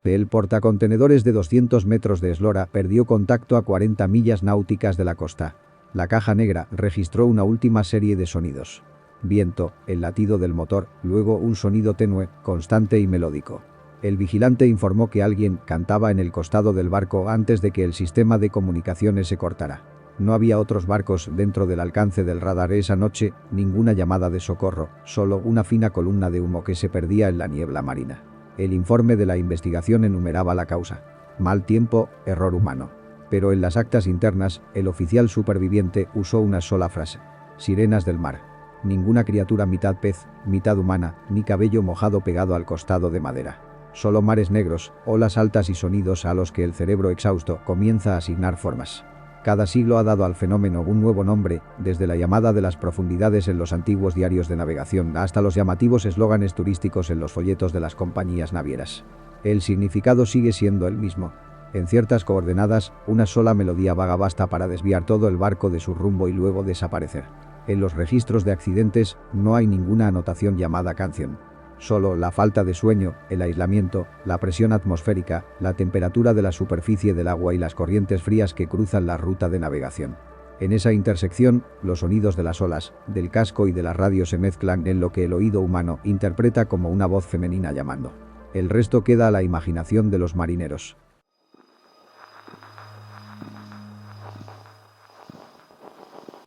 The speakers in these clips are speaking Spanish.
El portacontenedores de 200 metros de eslora perdió contacto a 40 millas náuticas de la costa. La caja negra registró una última serie de sonidos. Viento, el latido del motor, luego un sonido tenue, constante y melódico. El vigilante informó que alguien cantaba en el costado del barco antes de que el sistema de comunicaciones se cortara. No había otros barcos dentro del alcance del radar esa noche, ninguna llamada de socorro, solo una fina columna de humo que se perdía en la niebla marina. El informe de la investigación enumeraba la causa: mal tiempo, error humano. Pero en las actas internas, el oficial superviviente usó una sola frase: sirenas del mar. Ninguna criatura mitad pez, mitad humana, ni cabello mojado pegado al costado de madera. Solo mares negros, olas altas y sonidos a los que el cerebro exhausto comienza a asignar formas. Cada siglo ha dado al fenómeno un nuevo nombre, desde la llamada de las profundidades en los antiguos diarios de navegación hasta los llamativos eslóganes turísticos en los folletos de las compañías navieras. El significado sigue siendo el mismo. En ciertas coordenadas, una sola melodía vaga basta para desviar todo el barco de su rumbo y luego desaparecer. En los registros de accidentes no hay ninguna anotación llamada canción. Solo la falta de sueño, el aislamiento, la presión atmosférica, la temperatura de la superficie del agua y las corrientes frías que cruzan la ruta de navegación. En esa intersección, los sonidos de las olas, del casco y de la radio se mezclan en lo que el oído humano interpreta como una voz femenina llamando. El resto queda a la imaginación de los marineros.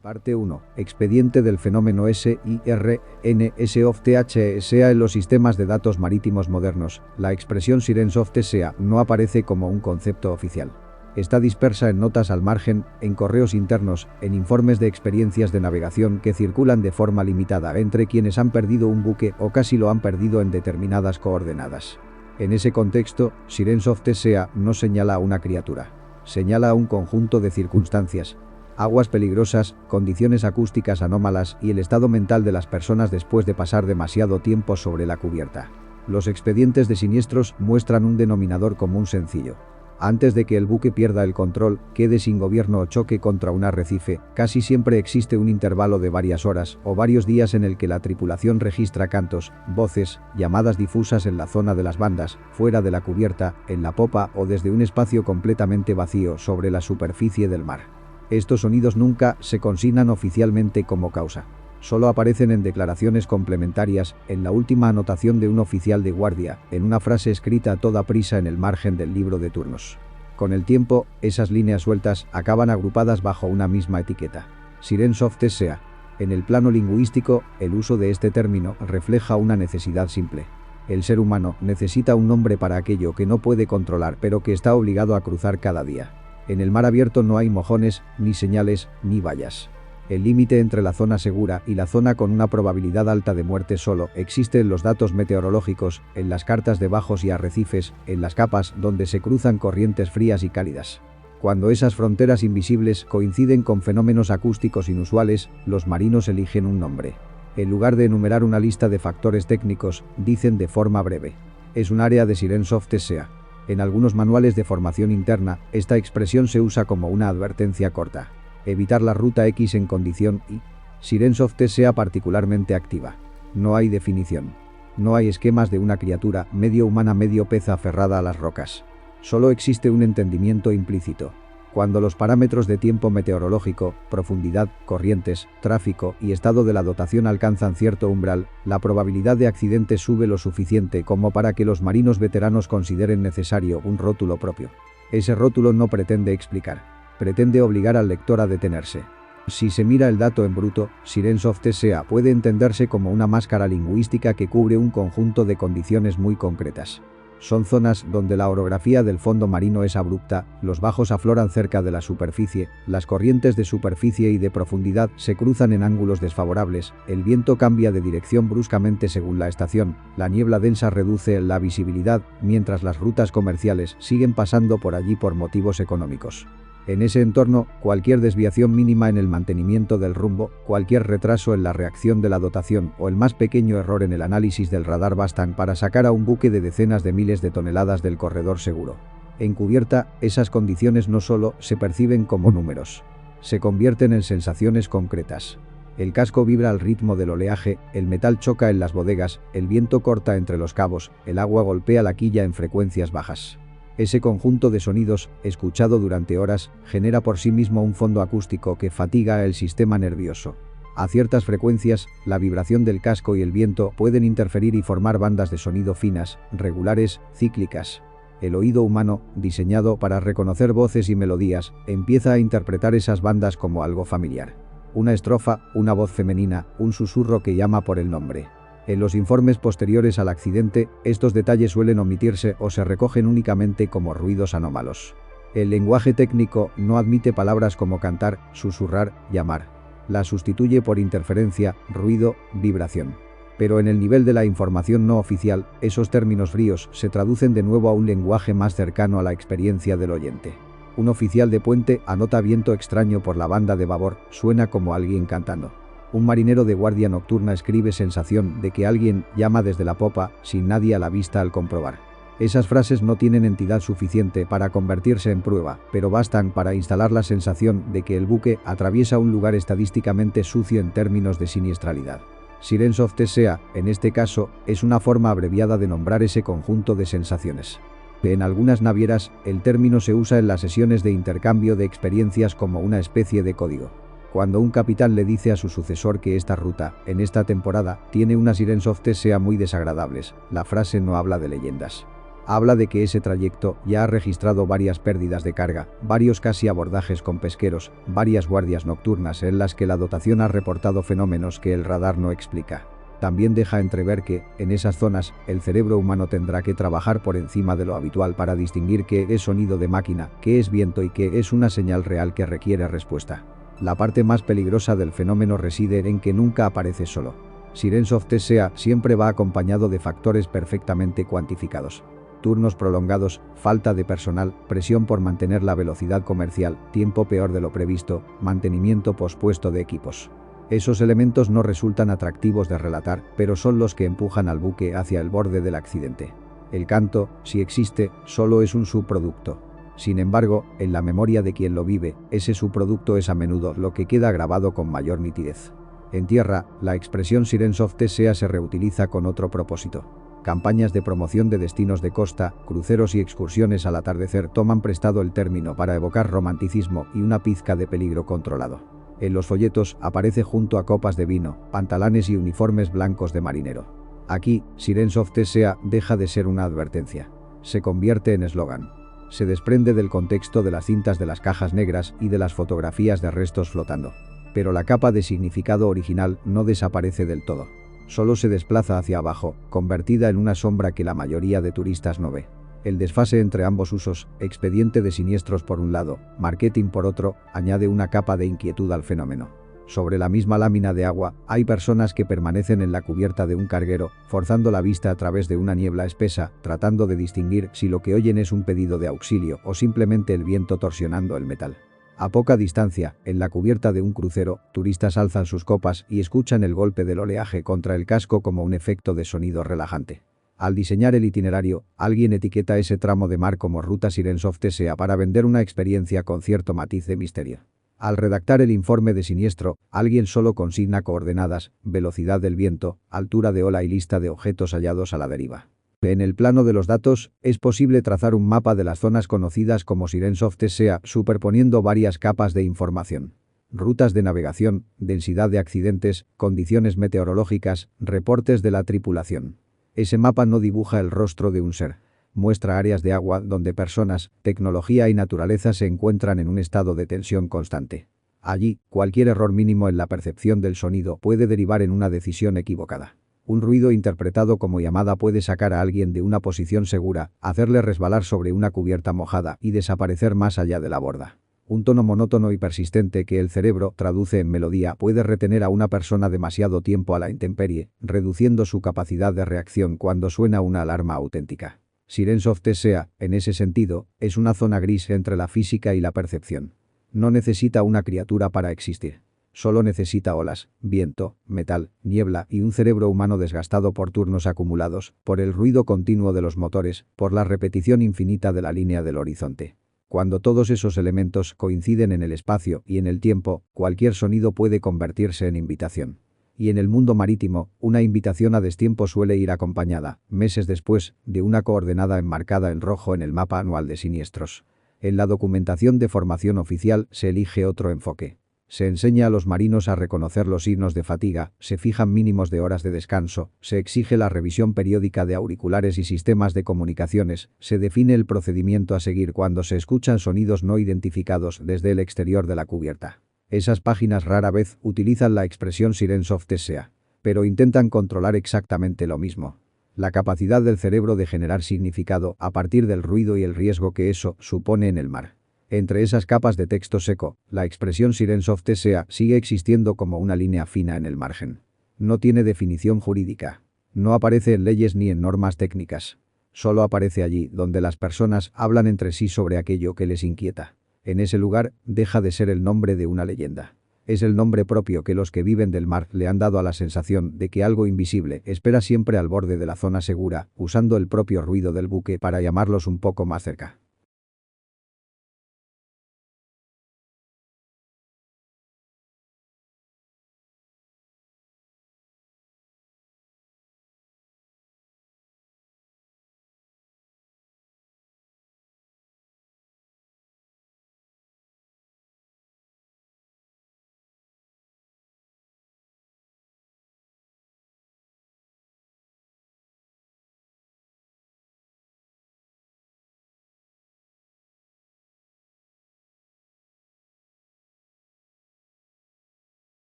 Parte 1. Expediente del fenómeno SIRENS of the SEA en los sistemas de datos marítimos modernos. La expresión Sirens of the SEA no aparece como un concepto oficial. Está dispersa en notas al margen, en correos internos, en informes de experiencias de navegación que circulan de forma limitada entre quienes han perdido un buque o casi lo han perdido en determinadas coordenadas. En ese contexto, Sirens of the SEA no señala a una criatura. Señala a un conjunto de circunstancias. Aguas peligrosas, condiciones acústicas anómalas y el estado mental de las personas después de pasar demasiado tiempo sobre la cubierta. Los expedientes de siniestros muestran un denominador común sencillo. Antes de que el buque pierda el control, quede sin gobierno o choque contra un arrecife, casi siempre existe un intervalo de varias horas o varios días en el que la tripulación registra cantos, voces, llamadas difusas en la zona de las bandas, fuera de la cubierta, en la popa o desde un espacio completamente vacío sobre la superficie del mar. Estos sonidos nunca se consignan oficialmente como causa. Solo aparecen en declaraciones complementarias, en la última anotación de un oficial de guardia, en una frase escrita a toda prisa en el margen del libro de turnos. Con el tiempo, esas líneas sueltas acaban agrupadas bajo una misma etiqueta: Sirens of the SEA. En el plano lingüístico, el uso de este término refleja una necesidad simple. El ser humano necesita un nombre para aquello que no puede controlar pero que está obligado a cruzar cada día. En el mar abierto no hay mojones, ni señales, ni vallas. El límite entre la zona segura y la zona con una probabilidad alta de muerte solo existe en los datos meteorológicos, en las cartas de bajos y arrecifes, en las capas donde se cruzan corrientes frías y cálidas. Cuando esas fronteras invisibles coinciden con fenómenos acústicos inusuales, los marinos eligen un nombre. En lugar de enumerar una lista de factores técnicos, dicen de forma breve: es un área de Sirens of the SEA. En algunos manuales de formación interna, esta expresión se usa como una advertencia corta. Evitar la ruta X en condición Y. Sirens of the SEA particularmente activa. No hay definición. No hay esquemas de una criatura medio humana medio pez aferrada a las rocas. Solo existe un entendimiento implícito. Cuando los parámetros de tiempo meteorológico, profundidad, corrientes, tráfico y estado de la dotación alcanzan cierto umbral, la probabilidad de accidente sube lo suficiente como para que los marinos veteranos consideren necesario un rótulo propio. Ese rótulo no pretende explicar. Pretende obligar al lector a detenerse. Si se mira el dato en bruto, Sirens of the SEA puede entenderse como una máscara lingüística que cubre un conjunto de condiciones muy concretas. Son zonas donde la orografía del fondo marino es abrupta, los bajos afloran cerca de la superficie, las corrientes de superficie y de profundidad se cruzan en ángulos desfavorables, el viento cambia de dirección bruscamente según la estación, la niebla densa reduce la visibilidad, mientras las rutas comerciales siguen pasando por allí por motivos económicos. En ese entorno, cualquier desviación mínima en el mantenimiento del rumbo, cualquier retraso en la reacción de la dotación o el más pequeño error en el análisis del radar bastan para sacar a un buque de decenas de miles de toneladas del corredor seguro. En cubierta, esas condiciones no solo se perciben como números, se convierten en sensaciones concretas. El casco vibra al ritmo del oleaje, el metal choca en las bodegas, el viento corta entre los cabos, el agua golpea la quilla en frecuencias bajas. Ese conjunto de sonidos, escuchado durante horas, genera por sí mismo un fondo acústico que fatiga el sistema nervioso. A ciertas frecuencias, la vibración del casco y el viento pueden interferir y formar bandas de sonido finas, regulares, cíclicas. El oído humano, diseñado para reconocer voces y melodías, empieza a interpretar esas bandas como algo familiar. Una estrofa, una voz femenina, un susurro que llama por el nombre. En los informes posteriores al accidente, estos detalles suelen omitirse o se recogen únicamente como ruidos anómalos. El lenguaje técnico no admite palabras como cantar, susurrar, llamar. Las sustituye por interferencia, ruido, vibración. Pero en el nivel de la información no oficial, esos términos fríos se traducen de nuevo a un lenguaje más cercano a la experiencia del oyente. Un oficial de puente anota viento extraño por la banda de babor, suena como alguien cantando. Un marinero de guardia nocturna escribe sensación de que alguien llama desde la popa, sin nadie a la vista al comprobar. Esas frases no tienen entidad suficiente para convertirse en prueba, pero bastan para instalar la sensación de que el buque atraviesa un lugar estadísticamente sucio en términos de siniestralidad. Sirens of Tesea, en este caso, es una forma abreviada de nombrar ese conjunto de sensaciones. En algunas navieras, el término se usa en las sesiones de intercambio de experiencias como una especie de código. Cuando un capitán le dice a su sucesor que esta ruta, en esta temporada, tiene unas Sirens of Tesea muy desagradables, la frase no habla de leyendas. Habla de que ese trayecto ya ha registrado varias pérdidas de carga, varios casi abordajes con pesqueros, varias guardias nocturnas en las que la dotación ha reportado fenómenos que el radar no explica. También deja entrever que, en esas zonas, el cerebro humano tendrá que trabajar por encima de lo habitual para distinguir qué es sonido de máquina, qué es viento y qué es una señal real que requiere respuesta. La parte más peligrosa del fenómeno reside en que nunca aparece solo. Sirens of Tesea siempre va acompañado de factores perfectamente cuantificados. Turnos prolongados, falta de personal, presión por mantener la velocidad comercial, tiempo peor de lo previsto, mantenimiento pospuesto de equipos. Esos elementos no resultan atractivos de relatar, pero son los que empujan al buque hacia el borde del accidente. El canto, si existe, solo es un subproducto. Sin embargo, en la memoria de quien lo vive, ese subproducto es a menudo lo que queda grabado con mayor nitidez. En tierra, la expresión Sirens of Tesea se reutiliza con otro propósito. Campañas de promoción de destinos de costa, cruceros y excursiones al atardecer toman prestado el término para evocar romanticismo y una pizca de peligro controlado. En los folletos aparece junto a copas de vino, pantalones y uniformes blancos de marinero. Aquí, Sirens of Tesea deja de ser una advertencia. Se convierte en eslogan. Se desprende del contexto de las cintas de las cajas negras y de las fotografías de restos flotando. Pero la capa de significado original no desaparece del todo. Solo se desplaza hacia abajo, convertida en una sombra que la mayoría de turistas no ve. El desfase entre ambos usos, expediente de siniestros por un lado, marketing por otro, añade una capa de inquietud al fenómeno. Sobre la misma lámina de agua, hay personas que permanecen en la cubierta de un carguero, forzando la vista a través de una niebla espesa, tratando de distinguir si lo que oyen es un pedido de auxilio o simplemente el viento torsionando el metal. A poca distancia, en la cubierta de un crucero, turistas alzan sus copas y escuchan el golpe del oleaje contra el casco como un efecto de sonido relajante. Al diseñar el itinerario, alguien etiqueta ese tramo de mar como ruta Sirens of Tesea para vender una experiencia con cierto matiz de misterio. Al redactar el informe de siniestro, alguien solo consigna coordenadas, velocidad del viento, altura de ola y lista de objetos hallados a la deriva. En el plano de los datos, es posible trazar un mapa de las zonas conocidas como Sirens of Tesea superponiendo varias capas de información. Rutas de navegación, densidad de accidentes, condiciones meteorológicas, reportes de la tripulación. Ese mapa no dibuja el rostro de un ser. Muestra áreas de agua donde personas, tecnología y naturaleza se encuentran en un estado de tensión constante. Allí, cualquier error mínimo en la percepción del sonido puede derivar en una decisión equivocada. Un ruido interpretado como llamada puede sacar a alguien de una posición segura, hacerle resbalar sobre una cubierta mojada y desaparecer más allá de la borda. Un tono monótono y persistente que el cerebro traduce en melodía puede retener a una persona demasiado tiempo a la intemperie, reduciendo su capacidad de reacción cuando suena una alarma auténtica. Sirens of Tesea, en ese sentido, es una zona gris entre la física y la percepción. No necesita una criatura para existir. Solo necesita olas, viento, metal, niebla y un cerebro humano desgastado por turnos acumulados, por el ruido continuo de los motores, por la repetición infinita de la línea del horizonte. Cuando todos esos elementos coinciden en el espacio y en el tiempo, cualquier sonido puede convertirse en invitación. Y en el mundo marítimo, una invitación a destiempo suele ir acompañada, meses después, de una coordenada enmarcada en rojo en el mapa anual de siniestros. En la documentación de formación oficial se elige otro enfoque. Se enseña a los marinos a reconocer los signos de fatiga, se fijan mínimos de horas de descanso, se exige la revisión periódica de auriculares y sistemas de comunicaciones, se define el procedimiento a seguir cuando se escuchan sonidos no identificados desde el exterior de la cubierta. Esas páginas rara vez utilizan la expresión Sirens of the Sea, pero intentan controlar exactamente lo mismo. La capacidad del cerebro de generar significado a partir del ruido y el riesgo que eso supone en el mar. Entre esas capas de texto seco, la expresión Sirens of the Sea sigue existiendo como una línea fina en el margen. No tiene definición jurídica. No aparece en leyes ni en normas técnicas. Solo aparece allí donde las personas hablan entre sí sobre aquello que les inquieta. En ese lugar, deja de ser el nombre de una leyenda. Es el nombre propio que los que viven del mar le han dado a la sensación de que algo invisible espera siempre al borde de la zona segura, usando el propio ruido del buque para llamarlos un poco más cerca.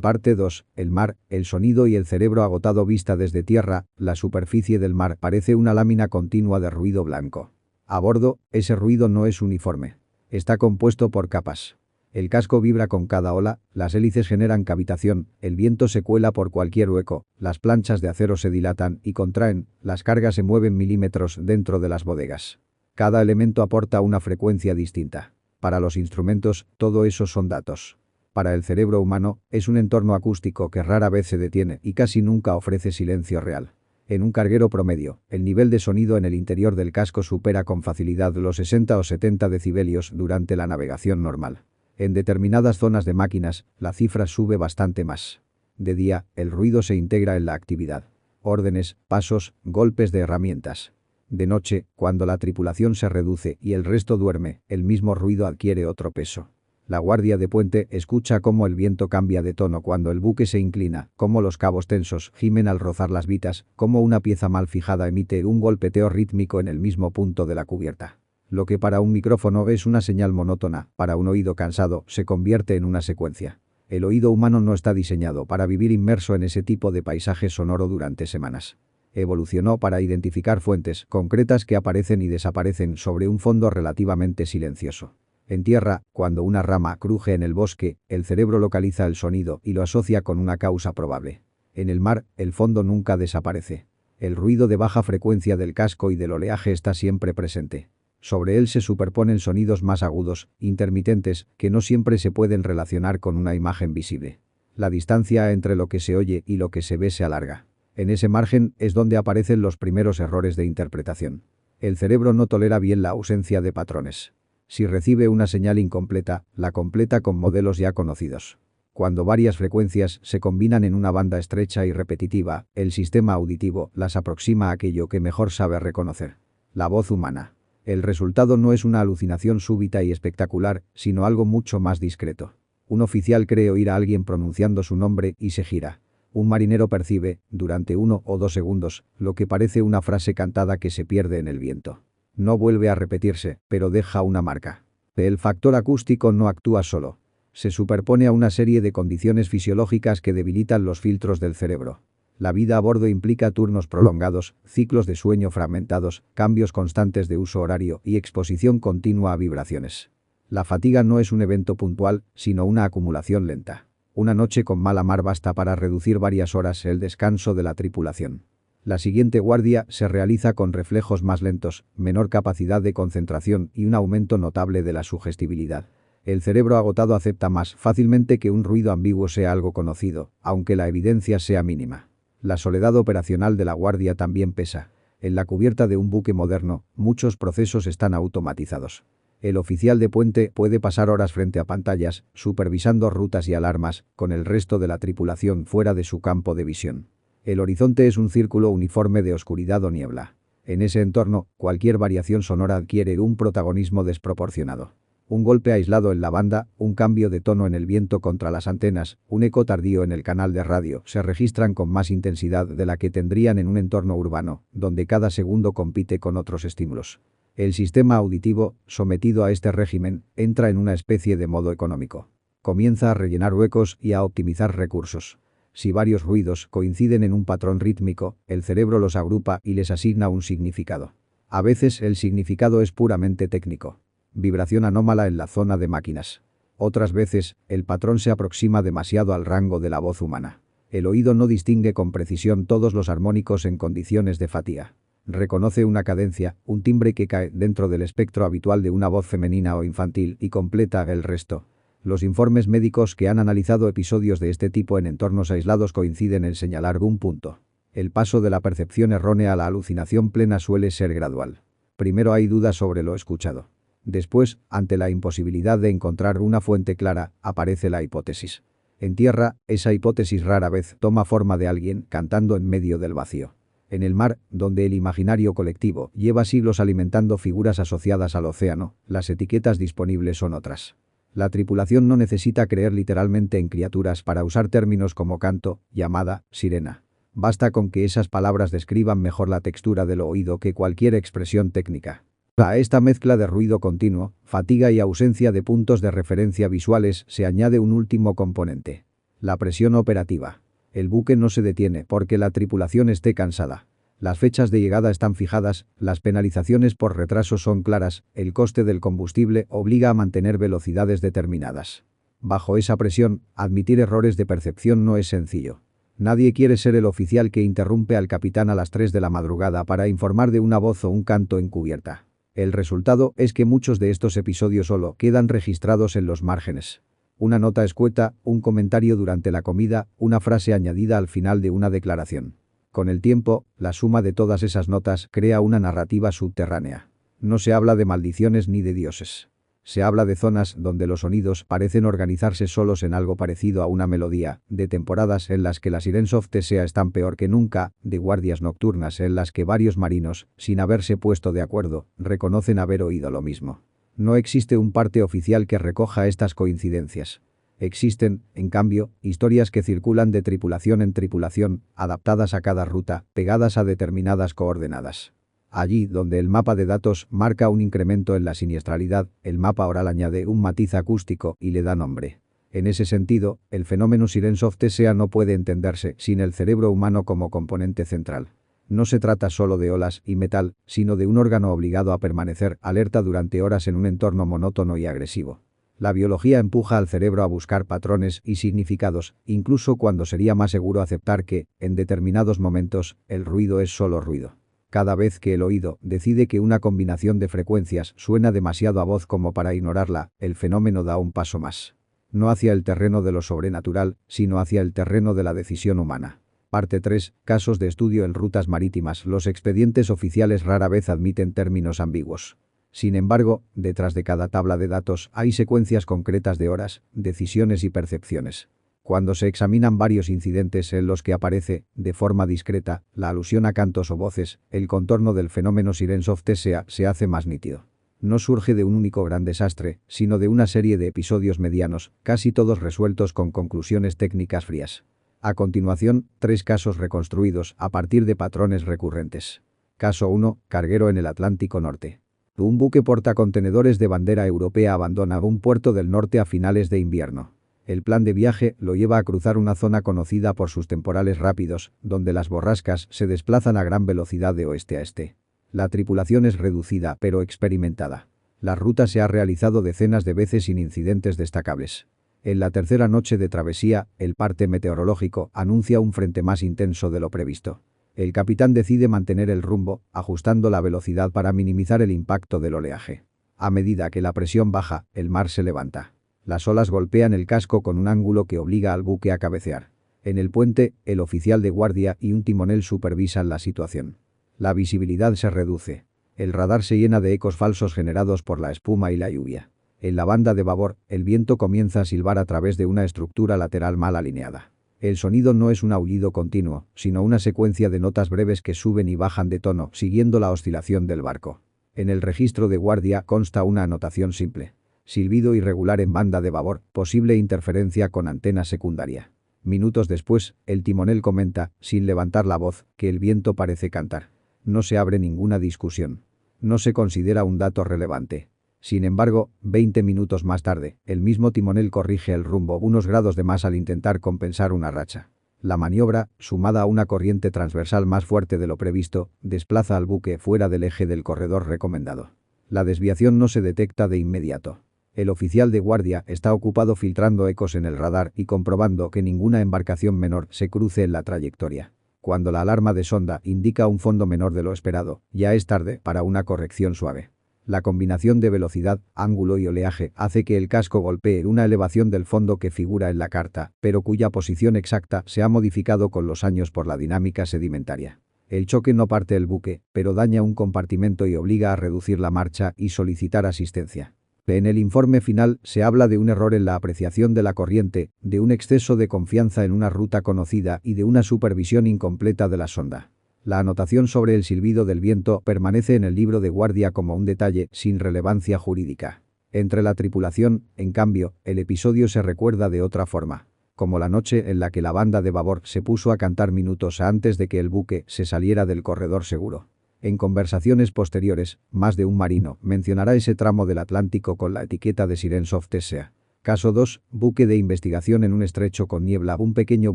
Parte 2. El mar, el sonido y el cerebro agotado vista desde tierra, la superficie del mar parece una lámina continua de ruido blanco. A bordo, ese ruido no es uniforme. Está compuesto por capas. El casco vibra con cada ola, las hélices generan cavitación, el viento se cuela por cualquier hueco, las planchas de acero se dilatan y contraen, las cargas se mueven milímetros dentro de las bodegas. Cada elemento aporta una frecuencia distinta. Para los instrumentos, todo eso son datos. Para el cerebro humano, es un entorno acústico que rara vez se detiene y casi nunca ofrece silencio real. En un carguero promedio, el nivel de sonido en el interior del casco supera con facilidad los 60 o 70 decibelios durante la navegación normal. En determinadas zonas de máquinas, la cifra sube bastante más. De día, el ruido se integra en la actividad. Órdenes, pasos, golpes de herramientas. De noche, cuando la tripulación se reduce y el resto duerme, el mismo ruido adquiere otro peso. La guardia de puente escucha cómo el viento cambia de tono cuando el buque se inclina, cómo los cabos tensos gimen al rozar las vitas, cómo una pieza mal fijada emite un golpeteo rítmico en el mismo punto de la cubierta. Lo que para un micrófono es una señal monótona, para un oído cansado se convierte en una secuencia. El oído humano no está diseñado para vivir inmerso en ese tipo de paisaje sonoro durante semanas. Evolucionó para identificar fuentes concretas que aparecen y desaparecen sobre un fondo relativamente silencioso. En tierra, cuando una rama cruje en el bosque, el cerebro localiza el sonido y lo asocia con una causa probable. En el mar, el fondo nunca desaparece. El ruido de baja frecuencia del casco y del oleaje está siempre presente. Sobre él se superponen sonidos más agudos, intermitentes, que no siempre se pueden relacionar con una imagen visible. La distancia entre lo que se oye y lo que se ve se alarga. En ese margen es donde aparecen los primeros errores de interpretación. El cerebro no tolera bien la ausencia de patrones. Si recibe una señal incompleta, la completa con modelos ya conocidos. Cuando varias frecuencias se combinan en una banda estrecha y repetitiva, el sistema auditivo las aproxima a aquello que mejor sabe reconocer: la voz humana. El resultado no es una alucinación súbita y espectacular, sino algo mucho más discreto. Un oficial cree oír a alguien pronunciando su nombre y se gira. Un marinero percibe, durante 1 o 2 segundos, lo que parece una frase cantada que se pierde en el viento. No vuelve a repetirse, pero deja una marca. El factor acústico no actúa solo. Se superpone a una serie de condiciones fisiológicas que debilitan los filtros del cerebro. La vida a bordo implica turnos prolongados, ciclos de sueño fragmentados, cambios constantes de uso horario y exposición continua a vibraciones. La fatiga no es un evento puntual, sino una acumulación lenta. Una noche con mala mar basta para reducir varias horas el descanso de la tripulación. La siguiente guardia se realiza con reflejos más lentos, menor capacidad de concentración y un aumento notable de la sugestibilidad. El cerebro agotado acepta más fácilmente que un ruido ambiguo sea algo conocido, aunque la evidencia sea mínima. La soledad operacional de la guardia también pesa. En la cubierta de un buque moderno, muchos procesos están automatizados. El oficial de puente puede pasar horas frente a pantallas, supervisando rutas y alarmas, con el resto de la tripulación fuera de su campo de visión. El horizonte es un círculo uniforme de oscuridad o niebla. En ese entorno, cualquier variación sonora adquiere un protagonismo desproporcionado. Un golpe aislado en la banda, un cambio de tono en el viento contra las antenas, un eco tardío en el canal de radio se registran con más intensidad de la que tendrían en un entorno urbano, donde cada segundo compite con otros estímulos. El sistema auditivo, sometido a este régimen, entra en una especie de modo económico. Comienza a rellenar huecos y a optimizar recursos. Si varios ruidos coinciden en un patrón rítmico, el cerebro los agrupa y les asigna un significado. A veces el significado es puramente técnico. Vibración anómala en la zona de máquinas. Otras veces, el patrón se aproxima demasiado al rango de la voz humana. El oído no distingue con precisión todos los armónicos en condiciones de fatiga. Reconoce una cadencia, un timbre que cae dentro del espectro habitual de una voz femenina o infantil y completa el resto. Los informes médicos que han analizado episodios de este tipo en entornos aislados coinciden en señalar un punto. El paso de la percepción errónea a la alucinación plena suele ser gradual. Primero hay dudas sobre lo escuchado. Después, ante la imposibilidad de encontrar una fuente clara, aparece la hipótesis. En tierra, esa hipótesis rara vez toma forma de alguien cantando en medio del vacío. En el mar, donde el imaginario colectivo lleva siglos alimentando figuras asociadas al océano, las etiquetas disponibles son otras. La tripulación no necesita creer literalmente en criaturas para usar términos como canto, llamada, sirena. Basta con que esas palabras describan mejor la textura del oído que cualquier expresión técnica. A esta mezcla de ruido continuo, fatiga y ausencia de puntos de referencia visuales se añade un último componente. La presión operativa. El buque no se detiene porque la tripulación esté cansada. Las fechas de llegada están fijadas, las penalizaciones por retraso son claras, el coste del combustible obliga a mantener velocidades determinadas. Bajo esa presión, admitir errores de percepción no es sencillo. Nadie quiere ser el oficial que interrumpe al capitán a las 3 de la madrugada para informar de una voz o un canto encubierta. El resultado es que muchos de estos episodios solo quedan registrados en los márgenes. Una nota escueta, un comentario durante la comida, una frase añadida al final de una declaración. Con el tiempo, la suma de todas esas notas crea una narrativa subterránea. No se habla de maldiciones ni de dioses. Se habla de zonas donde los sonidos parecen organizarse solos en algo parecido a una melodía, de temporadas en las que las Sirens of Thesea están peor que nunca, de guardias nocturnas en las que varios marinos, sin haberse puesto de acuerdo, reconocen haber oído lo mismo. No existe un parte oficial que recoja estas coincidencias. Existen, en cambio, historias que circulan de tripulación en tripulación, adaptadas a cada ruta, pegadas a determinadas coordenadas. Allí donde el mapa de datos marca un incremento en la siniestralidad, el mapa oral añade un matiz acústico y le da nombre. En ese sentido, el fenómeno Sirens of Thesea no puede entenderse sin el cerebro humano como componente central. No se trata solo de olas y metal, sino de un órgano obligado a permanecer alerta durante horas en un entorno monótono y agresivo. La biología empuja al cerebro a buscar patrones y significados, incluso cuando sería más seguro aceptar que, en determinados momentos, el ruido es solo ruido. Cada vez que el oído decide que una combinación de frecuencias suena demasiado a voz como para ignorarla, el fenómeno da un paso más. No hacia el terreno de lo sobrenatural, sino hacia el terreno de la decisión humana. Parte 3. Casos de estudio en rutas marítimas. Los expedientes oficiales rara vez admiten términos ambiguos. Sin embargo, detrás de cada tabla de datos hay secuencias concretas de horas, decisiones y percepciones. Cuando se examinan varios incidentes en los que aparece, de forma discreta, la alusión a cantos o voces, el contorno del fenómeno Sirens of Thesea se hace más nítido. No surge de un único gran desastre, sino de una serie de episodios medianos, casi todos resueltos con conclusiones técnicas frías. A continuación, 3 casos reconstruidos a partir de patrones recurrentes. Caso 1, carguero en el Atlántico Norte. Un buque portacontenedores de bandera europea abandona un puerto del norte a finales de invierno. El plan de viaje lo lleva a cruzar una zona conocida por sus temporales rápidos, donde las borrascas se desplazan a gran velocidad de oeste a este. La tripulación es reducida pero experimentada. La ruta se ha realizado decenas de veces sin incidentes destacables. En la tercera noche de travesía, el parte meteorológico anuncia un frente más intenso de lo previsto. El capitán decide mantener el rumbo, ajustando la velocidad para minimizar el impacto del oleaje. A medida que la presión baja, el mar se levanta. Las olas golpean el casco con un ángulo que obliga al buque a cabecear. En el puente, el oficial de guardia y un timonel supervisan la situación. La visibilidad se reduce. El radar se llena de ecos falsos generados por la espuma y la lluvia. En la banda de babor, el viento comienza a silbar a través de una estructura lateral mal alineada. El sonido no es un aullido continuo, sino una secuencia de notas breves que suben y bajan de tono, siguiendo la oscilación del barco. En el registro de guardia consta una anotación simple. Silbido irregular en banda de babor, posible interferencia con antena secundaria. Minutos después, el timonel comenta, sin levantar la voz, que el viento parece cantar. No se abre ninguna discusión. No se considera un dato relevante. Sin embargo, 20 minutos más tarde, el mismo timonel corrige el rumbo unos grados de más al intentar compensar una racha. La maniobra, sumada a una corriente transversal más fuerte de lo previsto, desplaza al buque fuera del eje del corredor recomendado. La desviación no se detecta de inmediato. El oficial de guardia está ocupado filtrando ecos en el radar y comprobando que ninguna embarcación menor se cruce en la trayectoria. Cuando la alarma de sonda indica un fondo menor de lo esperado, ya es tarde para una corrección suave. La combinación de velocidad, ángulo y oleaje hace que el casco golpee una elevación del fondo que figura en la carta, pero cuya posición exacta se ha modificado con los años por la dinámica sedimentaria. El choque no parte el buque, pero daña un compartimento y obliga a reducir la marcha y solicitar asistencia. En el informe final se habla de un error en la apreciación de la corriente, de un exceso de confianza en una ruta conocida y de una supervisión incompleta de la sonda. La anotación sobre el silbido del viento permanece en el libro de guardia como un detalle sin relevancia jurídica. Entre la tripulación, en cambio, el episodio se recuerda de otra forma. Como la noche en la que la banda de babor se puso a cantar minutos antes de que el buque se saliera del corredor seguro. En conversaciones posteriores, más de un marino mencionará ese tramo del Atlántico con la etiqueta de Sirens of Thessaea. Caso 2. Buque de investigación en un estrecho con niebla. Un pequeño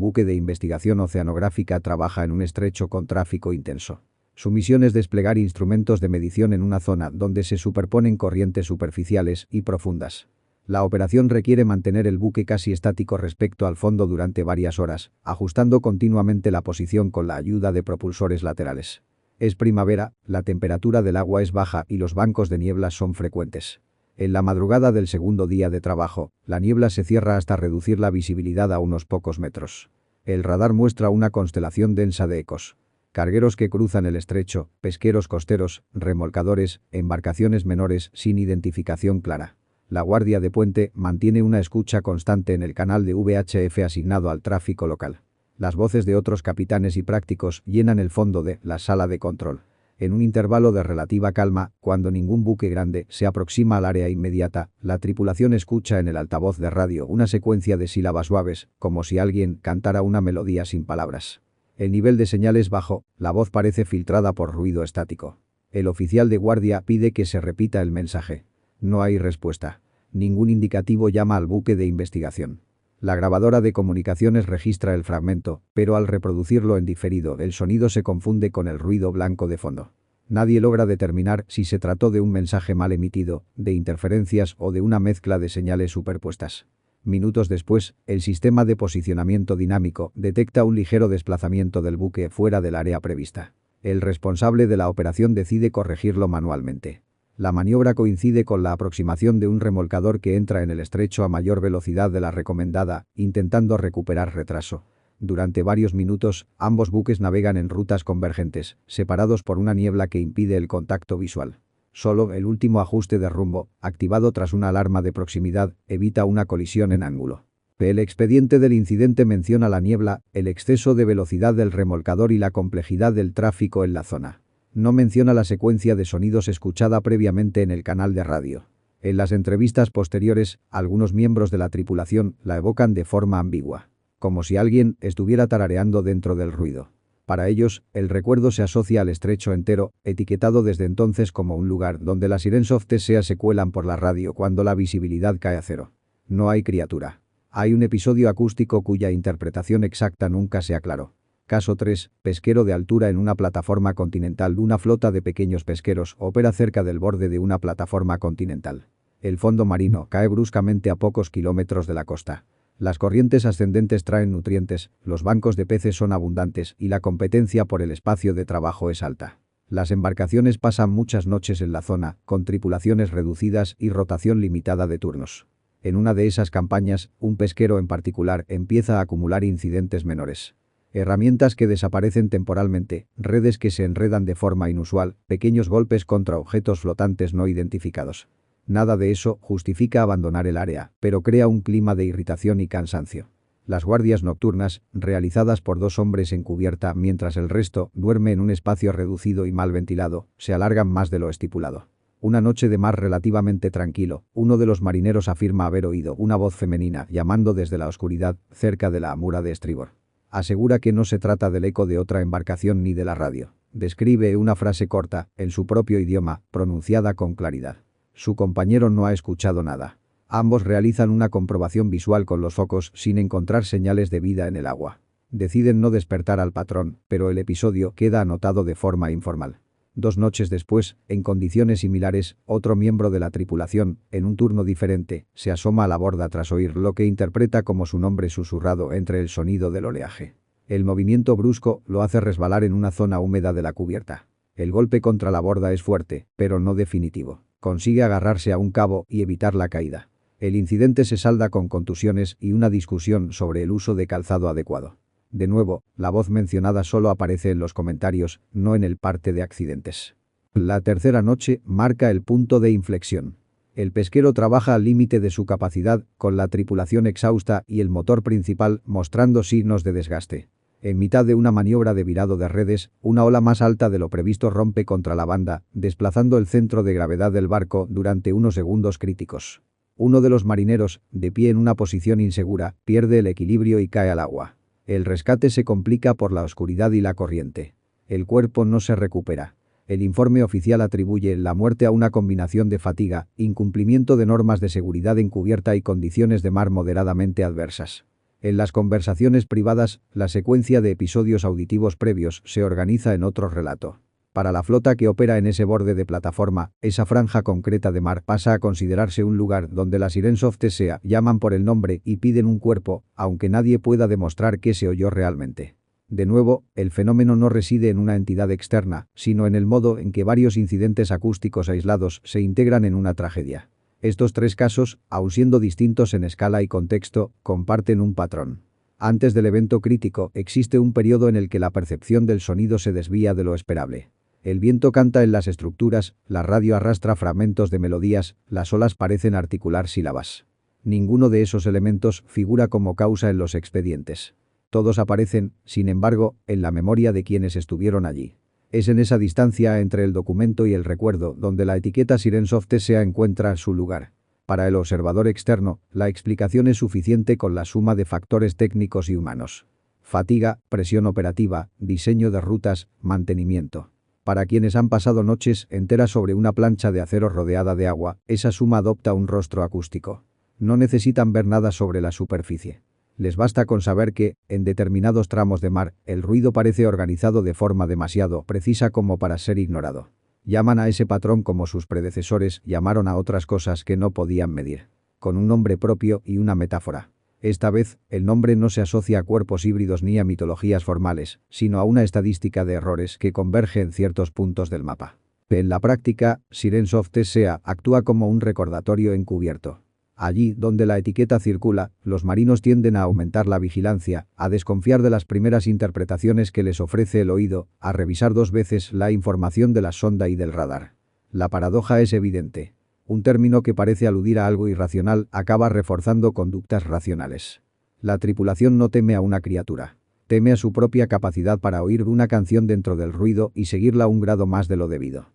buque de investigación oceanográfica trabaja en un estrecho con tráfico intenso. Su misión es desplegar instrumentos de medición en una zona donde se superponen corrientes superficiales y profundas. La operación requiere mantener el buque casi estático respecto al fondo durante varias horas, ajustando continuamente la posición con la ayuda de propulsores laterales. Es primavera, la temperatura del agua es baja y los bancos de niebla son frecuentes. En la madrugada del segundo día de trabajo, la niebla se cierra hasta reducir la visibilidad a unos pocos metros. El radar muestra una constelación densa de ecos. Cargueros que cruzan el estrecho, pesqueros costeros, remolcadores, embarcaciones menores sin identificación clara. La guardia de puente mantiene una escucha constante en el canal de VHF asignado al tráfico local. Las voces de otros capitanes y prácticos llenan el fondo de la sala de control. En un intervalo de relativa calma, cuando ningún buque grande se aproxima al área inmediata, la tripulación escucha en el altavoz de radio una secuencia de sílabas suaves, como si alguien cantara una melodía sin palabras. El nivel de señal es bajo, la voz parece filtrada por ruido estático. El oficial de guardia pide que se repita el mensaje. No hay respuesta. Ningún indicativo llama al buque de investigación. La grabadora de comunicaciones registra el fragmento, pero al reproducirlo en diferido el sonido se confunde con el ruido blanco de fondo. Nadie logra determinar si se trató de un mensaje mal emitido, de interferencias o de una mezcla de señales superpuestas. Minutos después, el sistema de posicionamiento dinámico detecta un ligero desplazamiento del buque fuera del área prevista. El responsable de la operación decide corregirlo manualmente. La maniobra coincide con la aproximación de un remolcador que entra en el estrecho a mayor velocidad de la recomendada, intentando recuperar retraso. Durante varios minutos, ambos buques navegan en rutas convergentes, separados por una niebla que impide el contacto visual. Solo el último ajuste de rumbo, activado tras una alarma de proximidad, evita una colisión en ángulo. El expediente del incidente menciona la niebla, el exceso de velocidad del remolcador y la complejidad del tráfico en la zona. No menciona la secuencia de sonidos escuchada previamente en el canal de radio. En las entrevistas posteriores, algunos miembros de la tripulación la evocan de forma ambigua, como si alguien estuviera tarareando dentro del ruido. Para ellos, el recuerdo se asocia al estrecho entero, etiquetado desde entonces como un lugar donde las Sirens of Thessaea se cuelan por la radio cuando la visibilidad cae a cero. No hay criatura. Hay un episodio acústico cuya interpretación exacta nunca se aclaró. Caso 3. Pesquero de altura en una plataforma continental. Una flota de pequeños pesqueros opera cerca del borde de una plataforma continental. El fondo marino cae bruscamente a pocos kilómetros de la costa. Las corrientes ascendentes traen nutrientes, los bancos de peces son abundantes y la competencia por el espacio de trabajo es alta. Las embarcaciones pasan muchas noches en la zona, con tripulaciones reducidas y rotación limitada de turnos. En una de esas campañas, un pesquero en particular empieza a acumular incidentes menores. Herramientas que desaparecen temporalmente, redes que se enredan de forma inusual, pequeños golpes contra objetos flotantes no identificados. Nada de eso justifica abandonar el área, pero crea un clima de irritación y cansancio. Las guardias nocturnas, realizadas por 2 hombres en cubierta mientras el resto duerme en un espacio reducido y mal ventilado, se alargan más de lo estipulado. Una noche de mar relativamente tranquilo, uno de los marineros afirma haber oído una voz femenina llamando desde la oscuridad, cerca de la amura de estribor. Asegura que no se trata del eco de otra embarcación ni de la radio. Describe una frase corta, en su propio idioma, pronunciada con claridad. Su compañero no ha escuchado nada. Ambos realizan una comprobación visual con los focos sin encontrar señales de vida en el agua. Deciden no despertar al patrón, pero el episodio queda anotado de forma informal. 2 noches después, en condiciones similares, otro miembro de la tripulación, en un turno diferente, se asoma a la borda tras oír lo que interpreta como su nombre susurrado entre el sonido del oleaje. El movimiento brusco lo hace resbalar en una zona húmeda de la cubierta. El golpe contra la borda es fuerte, pero no definitivo. Consigue agarrarse a un cabo y evitar la caída. El incidente se salda con contusiones y una discusión sobre el uso de calzado adecuado. De nuevo, la voz mencionada solo aparece en los comentarios, no en el parte de accidentes. La tercera noche marca el punto de inflexión. El pesquero trabaja al límite de su capacidad, con la tripulación exhausta y el motor principal mostrando signos de desgaste. En mitad de una maniobra de virado de redes, una ola más alta de lo previsto rompe contra la banda, desplazando el centro de gravedad del barco durante unos segundos críticos. Uno de los marineros, de pie en una posición insegura, pierde el equilibrio y cae al agua. El rescate se complica por la oscuridad y la corriente. El cuerpo no se recupera. El informe oficial atribuye la muerte a una combinación de fatiga, incumplimiento de normas de seguridad encubierta y condiciones de mar moderadamente adversas. En las conversaciones privadas, la secuencia de episodios auditivos previos se organiza en otro relato. Para la flota que opera en ese borde de plataforma, esa franja concreta de mar pasa a considerarse un lugar donde las Sirens of Tesea llaman por el nombre y piden un cuerpo, aunque nadie pueda demostrar qué se oyó realmente. De nuevo, el fenómeno no reside en una entidad externa, sino en el modo en que varios incidentes acústicos aislados se integran en una tragedia. Estos 3 casos, aun siendo distintos en escala y contexto, comparten un patrón. Antes del evento crítico, existe un periodo en el que la percepción del sonido se desvía de lo esperable. El viento canta en las estructuras, la radio arrastra fragmentos de melodías, las olas parecen articular sílabas. Ninguno de esos elementos figura como causa en los expedientes. Todos aparecen, sin embargo, en la memoria de quienes estuvieron allí. Es en esa distancia entre el documento y el recuerdo donde la etiqueta Sirens of Tesea encuentra su lugar. Para el observador externo, la explicación es suficiente con la suma de factores técnicos y humanos. Fatiga, presión operativa, diseño de rutas, mantenimiento. Para quienes han pasado noches enteras sobre una plancha de acero rodeada de agua, esa suma adopta un rostro acústico. No necesitan ver nada sobre la superficie. Les basta con saber que, en determinados tramos de mar, el ruido parece organizado de forma demasiado precisa como para ser ignorado. Llaman a ese patrón como sus predecesores llamaron a otras cosas que no podían medir. Con un nombre propio y una metáfora. Esta vez, el nombre no se asocia a cuerpos híbridos ni a mitologías formales, sino a una estadística de errores que converge en ciertos puntos del mapa. En la práctica, Sirens of Tesea actúa como un recordatorio encubierto. Allí donde la etiqueta circula, los marinos tienden a aumentar la vigilancia, a desconfiar de las primeras interpretaciones que les ofrece el oído, a revisar 2 veces la información de la sonda y del radar. La paradoja es evidente. Un término que parece aludir a algo irracional acaba reforzando conductas racionales. La tripulación no teme a una criatura. Teme a su propia capacidad para oír una canción dentro del ruido y seguirla un grado más de lo debido.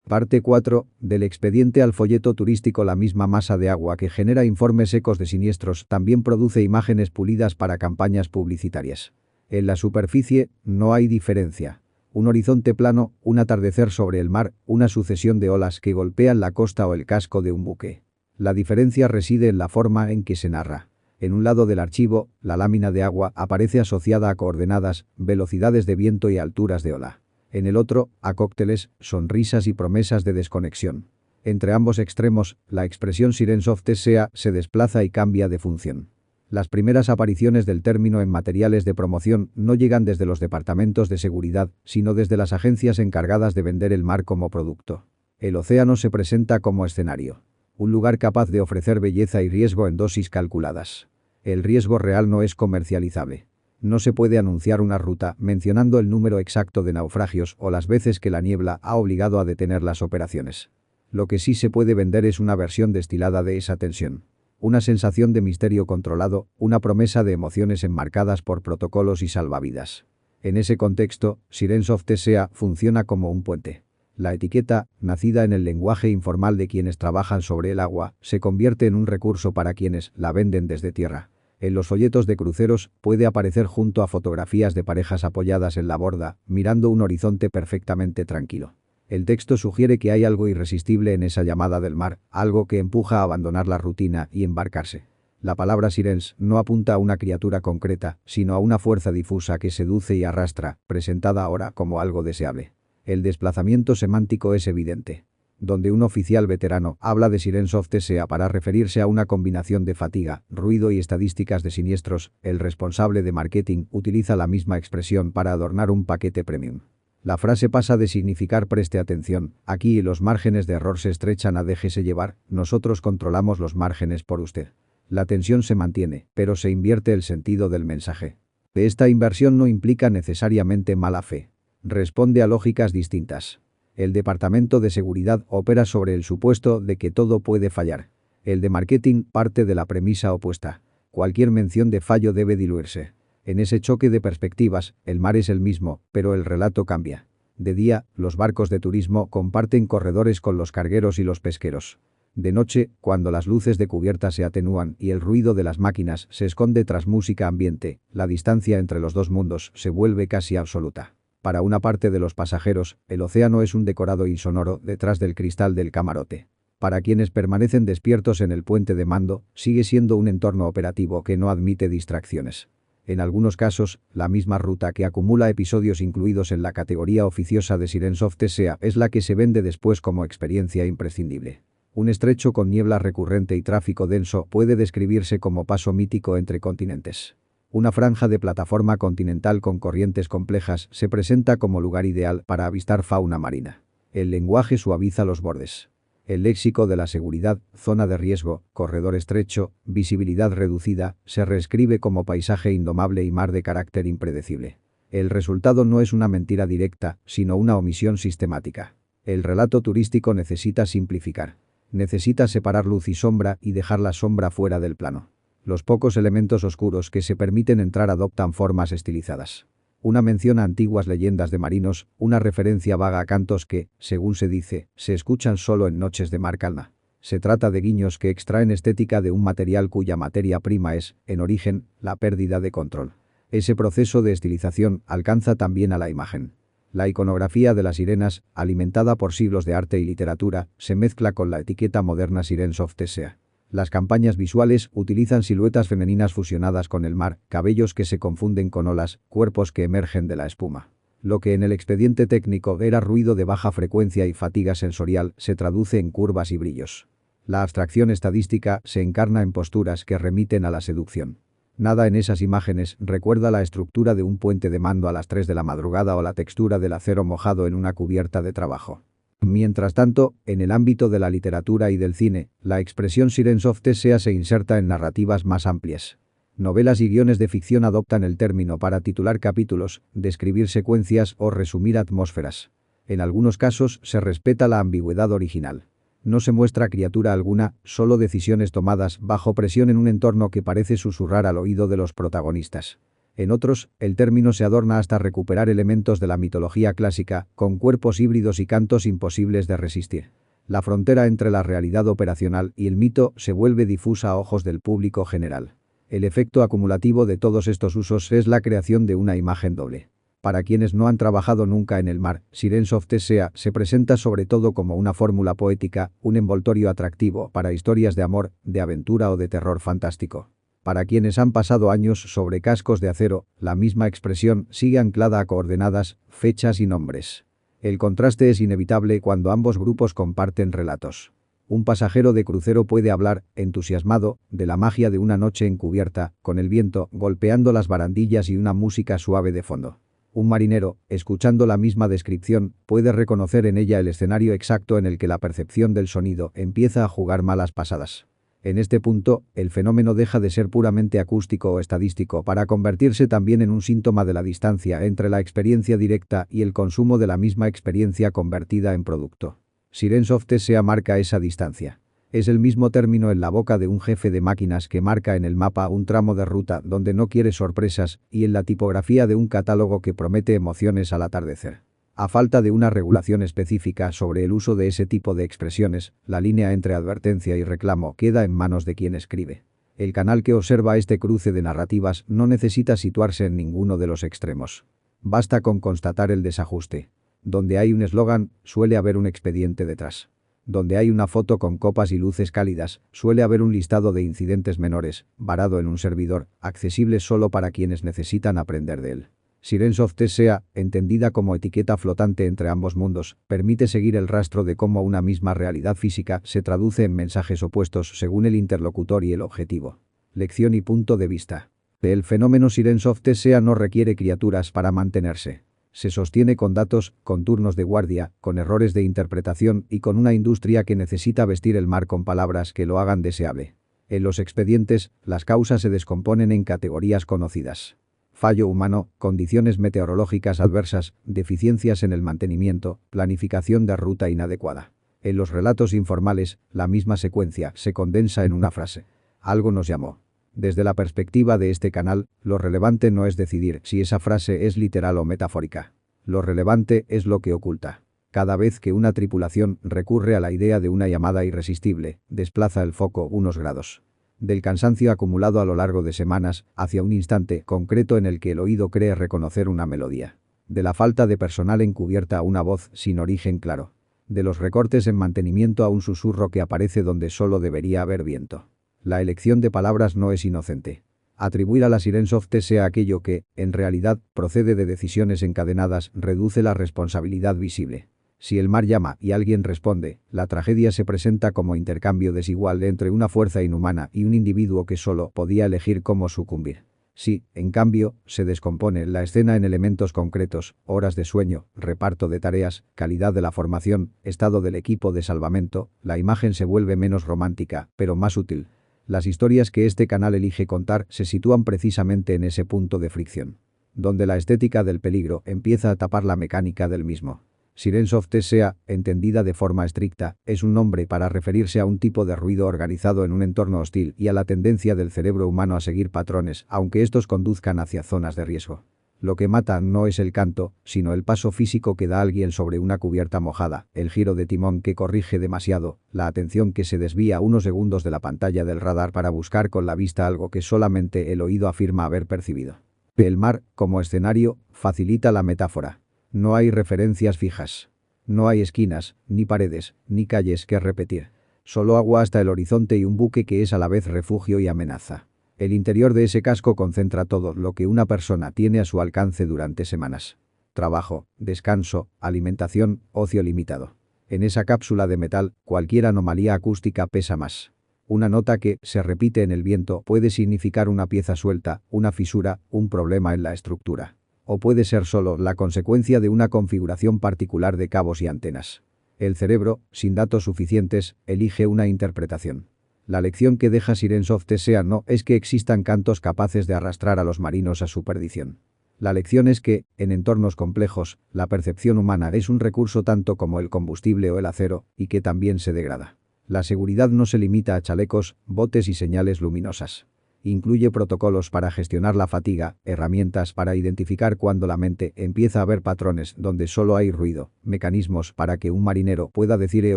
Parte 4. Del expediente al folleto turístico. La misma masa de agua que genera informes secos de siniestros también produce imágenes pulidas para campañas publicitarias. En la superficie, no hay diferencia. Un horizonte plano, un atardecer sobre el mar, una sucesión de olas que golpean la costa o el casco de un buque. La diferencia reside en la forma en que se narra. En un lado del archivo, la lámina de agua aparece asociada a coordenadas, velocidades de viento y alturas de ola. En el otro, a cócteles, sonrisas y promesas de desconexión. Entre ambos extremos, la expresión Sirens of TSEA se desplaza y cambia de función. Las primeras apariciones del término en materiales de promoción no llegan desde los departamentos de seguridad, sino desde las agencias encargadas de vender el mar como producto. El océano se presenta como escenario. Un lugar capaz de ofrecer belleza y riesgo en dosis calculadas. El riesgo real no es comercializable. No se puede anunciar una ruta mencionando el número exacto de naufragios o las veces que la niebla ha obligado a detener las operaciones. Lo que sí se puede vender es una versión destilada de esa tensión. Una sensación de misterio controlado, una promesa de emociones enmarcadas por protocolos y salvavidas. En ese contexto, Sirens of TSEA funciona como un puente. La etiqueta, nacida en el lenguaje informal de quienes trabajan sobre el agua, se convierte en un recurso para quienes la venden desde tierra. En los folletos de cruceros, puede aparecer junto a fotografías de parejas apoyadas en la borda, mirando un horizonte perfectamente tranquilo. El texto sugiere que hay algo irresistible en esa llamada del mar, algo que empuja a abandonar la rutina y embarcarse. La palabra sirens no apunta a una criatura concreta, sino a una fuerza difusa que seduce y arrastra, presentada ahora como algo deseable. El desplazamiento semántico es evidente. Donde un oficial veterano habla de Sirens of TSEA para referirse a una combinación de fatiga, ruido y estadísticas de siniestros, el responsable de marketing utiliza la misma expresión para adornar un paquete premium. La frase pasa de significar preste atención, aquí los márgenes de error se estrechan a déjese llevar, nosotros controlamos los márgenes por usted. La tensión se mantiene, pero se invierte el sentido del mensaje. Esta inversión no implica necesariamente mala fe. Responde a lógicas distintas. El departamento de seguridad opera sobre el supuesto de que todo puede fallar. El de marketing parte de la premisa opuesta. Cualquier mención de fallo debe diluirse. En ese choque de perspectivas, el mar es el mismo, pero el relato cambia. De día, los barcos de turismo comparten corredores con los cargueros y los pesqueros. De noche, cuando las luces de cubierta se atenúan y el ruido de las máquinas se esconde tras música ambiente, la distancia entre los dos mundos se vuelve casi absoluta. Para una parte de los pasajeros, el océano es un decorado insonoro detrás del cristal del camarote. Para quienes permanecen despiertos en el puente de mando, sigue siendo un entorno operativo que no admite distracciones. En algunos casos, la misma ruta que acumula episodios incluidos en la categoría oficiosa de Sirens of TSEA es la que se vende después como experiencia imprescindible. Un estrecho con niebla recurrente y tráfico denso puede describirse como paso mítico entre continentes. Una franja de plataforma continental con corrientes complejas se presenta como lugar ideal para avistar fauna marina. El lenguaje suaviza los bordes. El léxico de la seguridad, zona de riesgo, corredor estrecho, visibilidad reducida, se reescribe como paisaje indomable y mar de carácter impredecible. El resultado no es una mentira directa, sino una omisión sistemática. El relato turístico necesita simplificar. Necesita separar luz y sombra y dejar la sombra fuera del plano. Los pocos elementos oscuros que se permiten entrar adoptan formas estilizadas. Una mención a antiguas leyendas de marinos, una referencia vaga a cantos que, según se dice, se escuchan solo en noches de mar calma. Se trata de guiños que extraen estética de un material cuya materia prima es, en origen, la pérdida de control. Ese proceso de estilización alcanza también a la imagen. La iconografía de las sirenas, alimentada por siglos de arte y literatura, se mezcla con la etiqueta moderna Sirens of TSEA. Las campañas visuales utilizan siluetas femeninas fusionadas con el mar, cabellos que se confunden con olas, cuerpos que emergen de la espuma. Lo que en el expediente técnico era ruido de baja frecuencia y fatiga sensorial se traduce en curvas y brillos. La abstracción estadística se encarna en posturas que remiten a la seducción. Nada en esas imágenes recuerda la estructura de un puente de mando a las 3 de la madrugada o la textura del acero mojado en una cubierta de trabajo. Mientras tanto, en el ámbito de la literatura y del cine, la expresión Sirens of TSEA se inserta en narrativas más amplias. Novelas y guiones de ficción adoptan el término para titular capítulos, describir secuencias o resumir atmósferas. En algunos casos se respeta la ambigüedad original. No se muestra criatura alguna, solo decisiones tomadas bajo presión en un entorno que parece susurrar al oído de los protagonistas. En otros, el término se adorna hasta recuperar elementos de la mitología clásica, con cuerpos híbridos y cantos imposibles de resistir. La frontera entre la realidad operacional y el mito se vuelve difusa a ojos del público general. El efecto acumulativo de todos estos usos es la creación de una imagen doble. Para quienes no han trabajado nunca en el mar, Sirens of Tesea se presenta sobre todo como una fórmula poética, un envoltorio atractivo para historias de amor, de aventura o de terror fantástico. Para quienes han pasado años sobre cascos de acero, la misma expresión sigue anclada a coordenadas, fechas y nombres. El contraste es inevitable cuando ambos grupos comparten relatos. Un pasajero de crucero puede hablar, entusiasmado, de la magia de una noche encubierta, con el viento golpeando las barandillas y una música suave de fondo. Un marinero, escuchando la misma descripción, puede reconocer en ella el escenario exacto en el que la percepción del sonido empieza a jugar malas pasadas. En este punto, el fenómeno deja de ser puramente acústico o estadístico para convertirse también en un síntoma de la distancia entre la experiencia directa y el consumo de la misma experiencia convertida en producto. Sirens of Tesea marca esa distancia. Es el mismo término en la boca de un jefe de máquinas que marca en el mapa un tramo de ruta donde no quiere sorpresas y en la tipografía de un catálogo que promete emociones al atardecer. A falta de una regulación específica sobre el uso de ese tipo de expresiones, la línea entre advertencia y reclamo queda en manos de quien escribe. El canal que observa este cruce de narrativas no necesita situarse en ninguno de los extremos. Basta con constatar el desajuste. Donde hay un eslogan, suele haber un expediente detrás. Donde hay una foto con copas y luces cálidas, suele haber un listado de incidentes menores, varado en un servidor, accesible solo para quienes necesitan aprender de él. Sirens of Tesea, entendida como etiqueta flotante entre ambos mundos, permite seguir el rastro de cómo una misma realidad física se traduce en mensajes opuestos según el interlocutor y el objetivo. Lección y punto de vista. El fenómeno Sirens of Tesea no requiere criaturas para mantenerse. Se sostiene con datos, con turnos de guardia, con errores de interpretación y con una industria que necesita vestir el mar con palabras que lo hagan deseable. En los expedientes, las causas se descomponen en categorías conocidas. Fallo humano, condiciones meteorológicas adversas, deficiencias en el mantenimiento, planificación de ruta inadecuada. En los relatos informales, la misma secuencia se condensa en una frase. Algo nos llamó. Desde la perspectiva de este canal, lo relevante no es decidir si esa frase es literal o metafórica. Lo relevante es lo que oculta. Cada vez que una tripulación recurre a la idea de una llamada irresistible, desplaza el foco unos grados. Del cansancio acumulado a lo largo de semanas, hacia un instante concreto en el que el oído cree reconocer una melodía. De la falta de personal encubierta a una voz sin origen claro. De los recortes en mantenimiento a un susurro que aparece donde solo debería haber viento. La elección de palabras no es inocente. Atribuir a la Sirens of Tesea aquello que, en realidad, procede de decisiones encadenadas reduce la responsabilidad visible. Si el mar llama y alguien responde, la tragedia se presenta como intercambio desigual entre una fuerza inhumana y un individuo que solo podía elegir cómo sucumbir. Si, en cambio, se descompone la escena en elementos concretos, horas de sueño, reparto de tareas, calidad de la formación, estado del equipo de salvamento, la imagen se vuelve menos romántica, pero más útil. Las historias que este canal elige contar se sitúan precisamente en ese punto de fricción, donde la estética del peligro empieza a tapar la mecánica del mismo. Sirens of Tesea, entendida de forma estricta, es un nombre para referirse a un tipo de ruido organizado en un entorno hostil y a la tendencia del cerebro humano a seguir patrones, aunque estos conduzcan hacia zonas de riesgo. Lo que mata no es el canto, sino el paso físico que da alguien sobre una cubierta mojada, el giro de timón que corrige demasiado, la atención que se desvía unos segundos de la pantalla del radar para buscar con la vista algo que solamente el oído afirma haber percibido. El mar, como escenario, facilita la metáfora. No hay referencias fijas. No hay esquinas, ni paredes, ni calles que repetir. Solo agua hasta el horizonte y un buque que es a la vez refugio y amenaza. El interior de ese casco concentra todo lo que una persona tiene a su alcance durante semanas. Trabajo, descanso, alimentación, ocio limitado. En esa cápsula de metal, cualquier anomalía acústica pesa más. Una nota que se repite en el viento puede significar una pieza suelta, una fisura, un problema en la estructura. O puede ser solo la consecuencia de una configuración particular de cabos y antenas. El cerebro, sin datos suficientes, elige una interpretación. La lección que deja Sirens of Tesea no es que existan cantos capaces de arrastrar a los marinos a su perdición. La lección es que, en entornos complejos, la percepción humana es un recurso tanto como el combustible o el acero, y que también se degrada. La seguridad no se limita a chalecos, botes y señales luminosas. Incluye protocolos para gestionar la fatiga, herramientas para identificar cuando la mente empieza a ver patrones donde solo hay ruido, mecanismos para que un marinero pueda decir he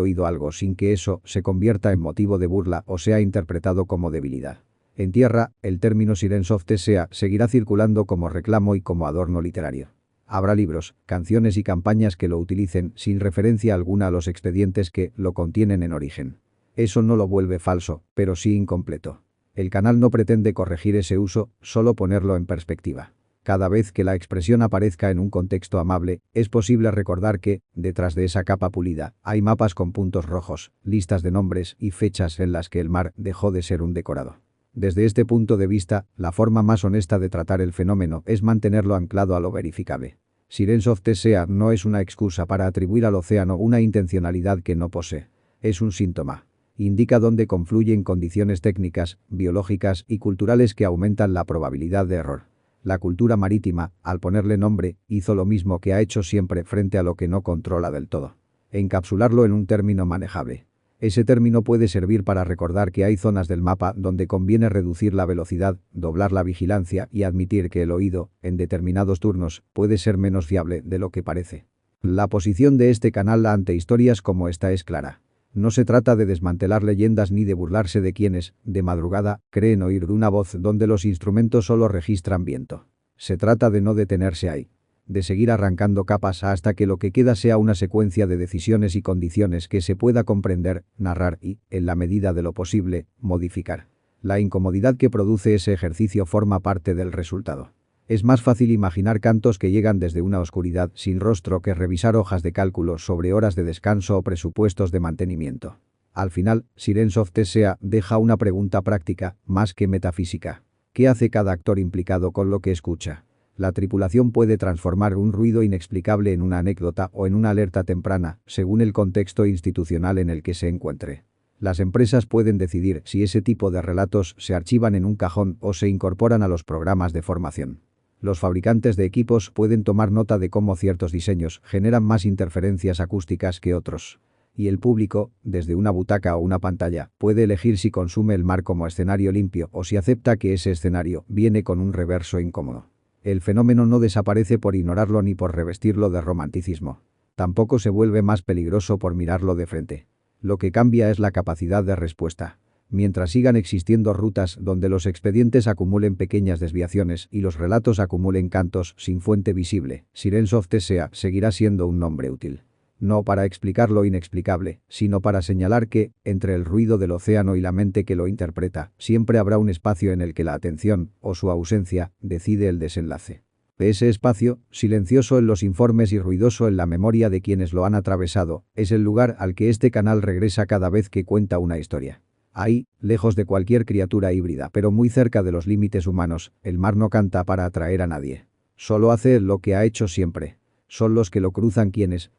oído algo sin que eso se convierta en motivo de burla o sea interpretado como debilidad. En tierra, el término Sirens of Tesea seguirá circulando como reclamo y como adorno literario. Habrá libros, canciones y campañas que lo utilicen sin referencia alguna a los expedientes que lo contienen en origen. Eso no lo vuelve falso, pero sí incompleto. El canal no pretende corregir ese uso, solo ponerlo en perspectiva. Cada vez que la expresión aparezca en un contexto amable, es posible recordar que, detrás de esa capa pulida, hay mapas con puntos rojos, listas de nombres y fechas en las que el mar dejó de ser un decorado. Desde este punto de vista, la forma más honesta de tratar el fenómeno es mantenerlo anclado a lo verificable. Sirens of Tesea no es una excusa para atribuir al océano una intencionalidad que no posee. Es un síntoma. Indica dónde confluyen condiciones técnicas, biológicas y culturales que aumentan la probabilidad de error. La cultura marítima, al ponerle nombre, hizo lo mismo que ha hecho siempre frente a lo que no controla del todo. Encapsularlo en un término manejable. Ese término puede servir para recordar que hay zonas del mapa donde conviene reducir la velocidad, doblar la vigilancia y admitir que el oído, en determinados turnos, puede ser menos fiable de lo que parece. La posición de este canal ante historias como esta es clara. No se trata de desmantelar leyendas ni de burlarse de quienes, de madrugada, creen oír una voz donde los instrumentos solo registran viento. Se trata de no detenerse ahí. De seguir arrancando capas hasta que lo que queda sea una secuencia de decisiones y condiciones que se pueda comprender, narrar y, en la medida de lo posible, modificar. La incomodidad que produce ese ejercicio forma parte del resultado. Es más fácil imaginar cantos que llegan desde una oscuridad sin rostro que revisar hojas de cálculo sobre horas de descanso o presupuestos de mantenimiento. Al final, Sirens of Tesea deja una pregunta práctica, más que metafísica. ¿Qué hace cada actor implicado con lo que escucha? La tripulación puede transformar un ruido inexplicable en una anécdota o en una alerta temprana, según el contexto institucional en el que se encuentre. Las empresas pueden decidir si ese tipo de relatos se archivan en un cajón o se incorporan a los programas de formación. Los fabricantes de equipos pueden tomar nota de cómo ciertos diseños generan más interferencias acústicas que otros. Y el público, desde una butaca o una pantalla, puede elegir si consume el mar como escenario limpio o si acepta que ese escenario viene con un reverso incómodo. El fenómeno no desaparece por ignorarlo ni por revestirlo de romanticismo. Tampoco se vuelve más peligroso por mirarlo de frente. Lo que cambia es la capacidad de respuesta. Mientras sigan existiendo rutas donde los expedientes acumulen pequeñas desviaciones y los relatos acumulen cantos sin fuente visible, Sirens of Tesea seguirá siendo un nombre útil. No para explicar lo inexplicable, sino para señalar que, entre el ruido del océano y la mente que lo interpreta, siempre habrá un espacio en el que la atención, o su ausencia, decide el desenlace. Ese espacio, silencioso en los informes y ruidoso en la memoria de quienes lo han atravesado, es el lugar al que este canal regresa cada vez que cuenta una historia. Ahí, lejos de cualquier criatura híbrida pero muy cerca de los límites humanos, el mar no canta para atraer a nadie. Solo hace lo que ha hecho siempre. Son los que lo cruzan quienes,